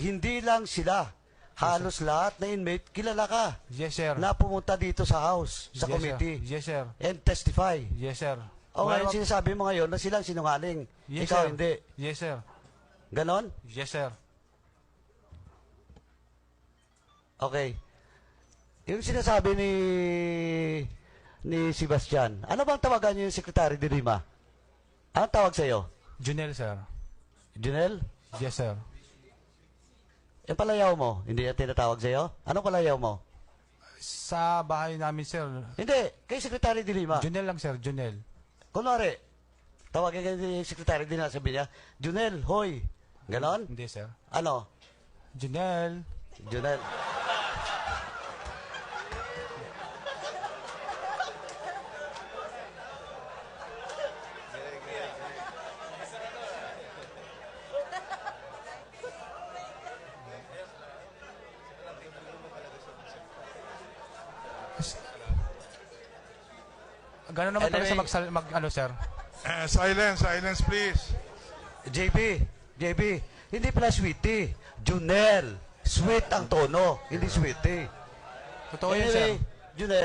hindi lang sila. Halos lahat na inmate, kilala ka. Yes, sir. Na pumunta dito sa House, sa Yes, committee. sir. Yes, sir. And testify. Yes, sir. O ngayon sinasabi mo ngayon na silang sinungaling. Yes, Ikaw sir. hindi. Yes, sir. Ganon? Yes, sir. Okay. Yung sinasabi ni Sebastian, ano bang tawagan niyo yung Secretary de Lima? Anong tawag sa'yo? Junel, sir. Junel? Yes, sir. Yung palayaw mo, hindi yan tinatawag sa'yo? Anong palayaw mo? Sa bahay namin, sir. Hindi, kay Secretary de Lima. Junel lang, sir. Junel. Kunwari, tawagin kayo ni Secretary de Lima, sabi niya, Junel, hoy. Ganon? Hindi, sir. Ano? Junel. Junel. Gano'n naman Anyway, talaga sa ano, sir? Silence please. JB, hindi pala sweetie. Junel. Sweet ang tono, hindi sweetie. Totoo yun, sir. Junel.